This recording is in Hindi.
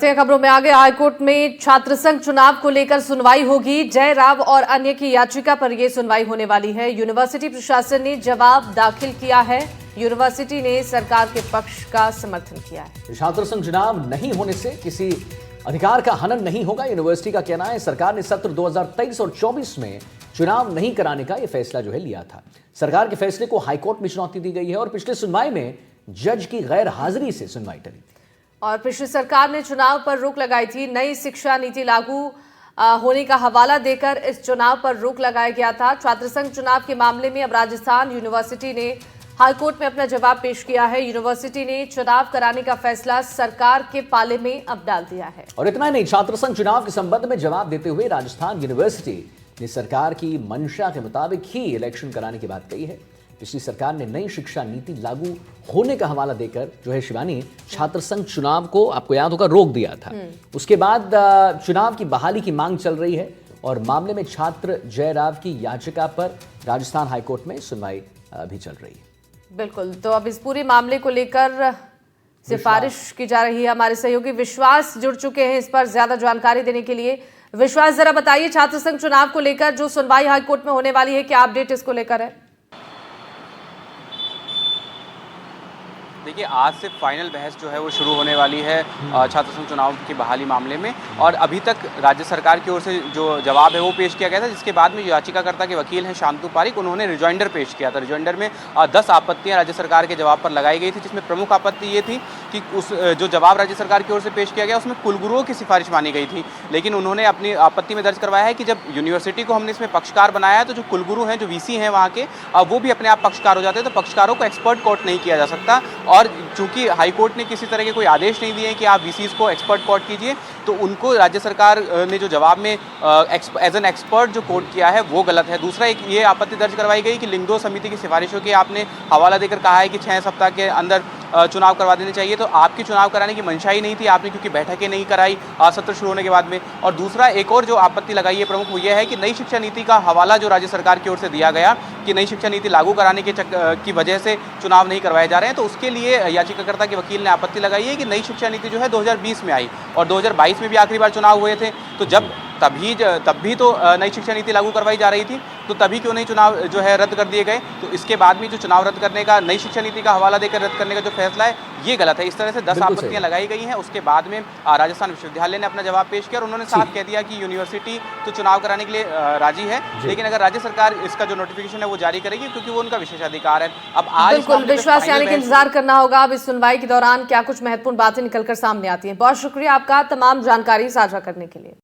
खबरों में आगे हाईकोर्ट में छात्र संघ चुनाव को लेकर सुनवाई होगी। जय राव और अन्य की याचिका पर यह सुनवाई होने वाली है। यूनिवर्सिटी प्रशासन ने जवाब दाखिल किया है। यूनिवर्सिटी ने सरकार के पक्ष का समर्थन किया है। छात्र संघ चुनाव नहीं होने से किसी अधिकार का हनन नहीं होगा, यूनिवर्सिटी का कहना है। सरकार ने सत्र 2023 और 24 में चुनाव नहीं कराने का यह फैसला लिया था। सरकार के फैसले को हाईकोर्ट में चुनौती दी गई है और पिछले सुनवाई में जज की गैर हाजिरी से सुनवाई टली थी। और पिछली सरकार ने चुनाव पर रोक लगाई थी। नई शिक्षा नीति लागू होने का हवाला देकर इस चुनाव पर रोक लगाया गया था। छात्र संघ चुनाव के मामले में अब राजस्थान यूनिवर्सिटी ने हाईकोर्ट में अपना जवाब पेश किया है। यूनिवर्सिटी ने चुनाव कराने का फैसला सरकार के पाले में अब डाल दिया है। और इतना ही नहीं, छात्र संघ चुनाव के संबंध में जवाब देते हुए राजस्थान यूनिवर्सिटी ने सरकार की मंशा के मुताबिक ही इलेक्शन कराने की बात कही है। पिछली सरकार ने नई शिक्षा नीति लागू होने का हवाला देकर शिवानी छात्र संघ चुनाव को, आपको याद होगा, रोक दिया था। उसके बाद चुनाव की बहाली की मांग चल रही है और मामले में छात्र जय राव की याचिका पर राजस्थान हाईकोर्ट में सुनवाई भी चल रही है। बिल्कुल, तो अब इस पूरे मामले को लेकर सिफारिश की जा रही है। हमारे सहयोगी विश्वास जुड़ चुके हैं इस पर ज्यादा जानकारी देने के लिए। विश्वास, जरा बताइए, छात्र संघ चुनाव को लेकर जो सुनवाई हाईकोर्ट में होने वाली है, क्या अपडेट इसको लेकर है? देखिए, आज से फाइनल बहस जो है वो शुरू होने वाली है छात्र संघ चुनाव की बहाली मामले में। और अभी तक राज्य सरकार की ओर से जो जवाब है वो पेश किया गया था, जिसके बाद में याचिकाकर्ता के वकील हैं शांतु पारिक, उन्होंने रिजॉइंडर पेश किया था। रिजॉइंडर में 10 आपत्तियां राज्य सरकार के जवाब पर लगाई गई थी, जिसमें प्रमुख आपत्ति ये थी कि उस जो जवाब राज्य सरकार की ओर से पेश किया गया उसमें कुलगुरुओं की सिफारिश मानी गई थी। लेकिन उन्होंने अपनी आपत्ति में दर्ज करवाया है कि जब यूनिवर्सिटी को हमने इसमें पक्षकार बनाया है तो जो कुलगुरु हैं, जो वीसी हैं वहाँ के, वो भी अपने आप पक्षकार हो जाते हैं, तो पक्षकारों को एक्सपर्ट कोर्ट नहीं किया जा सकता। और चूंकि हाईकोर्ट ने किसी तरह के कोई आदेश नहीं दिए कि आप वीसीज को एक्सपर्ट कोर्ट कीजिए, तो उनको राज्य सरकार ने जो जवाब में एज एन एक्सपर्ट जो कोर्ट किया है वो गलत है। दूसरा, एक ये आपत्ति दर्ज करवाई गई कि लिंगदो समिति की सिफारिशों के आपने हवाला देकर कहा है कि 6 सप्ताह के अंदर चुनाव करवा देने चाहिए, तो आपकी चुनाव कराने की मंशा ही नहीं थी आपने, क्योंकि बैठकें नहीं कराई सत्र शुरू होने के बाद में। और दूसरा, एक और जो आपत्ति लगाई है प्रमुख, वो ये है कि नई शिक्षा नीति का हवाला जो राज्य सरकार की ओर से दिया गया कि नई शिक्षा नीति लागू कराने की वजह से चुनाव नहीं करवाए जा रहे हैं, तो उसके लिए याचिकाकर्ता के वकील ने आपत्ति लगाई है कि नई शिक्षा नीति जो है 2020 में आई और 2022 में भी आखिरी बार चुनाव हुए थे, तो जब तब भी तो नई शिक्षा नीति लागू करवाई जा रही थी, तो तभी क्यों नहीं चुनाव जो है रद्द कर दिए गए। तो इसके बाद भी जो चुनाव रद्द करने का, नई शिक्षा नीति का हवाला देकर रद्द करने का जो फैसला है, ये गलत है। इस तरह से 10 आपत्तियां लगाई गई हैं। उसके बाद में राजस्थान विश्वविद्यालय ने अपना जवाब पेश किया और उन्होंने साफ कह दिया कि यूनिवर्सिटी तो चुनाव कराने के लिए राजी है, लेकिन अगर राज्य सरकार इसका जो नोटिफिकेशन है वो जारी करेगी, क्योंकि वो उनका विशेषाधिकार है। अब आज बिल्कुल विश्वास, यानी कि इंतजार करना होगा अब इस सुनवाई के दौरान क्या कुछ महत्वपूर्ण बातें निकलकर सामने आती हैं। बहुत शुक्रिया आपका तमाम जानकारी साझा करने के लिए।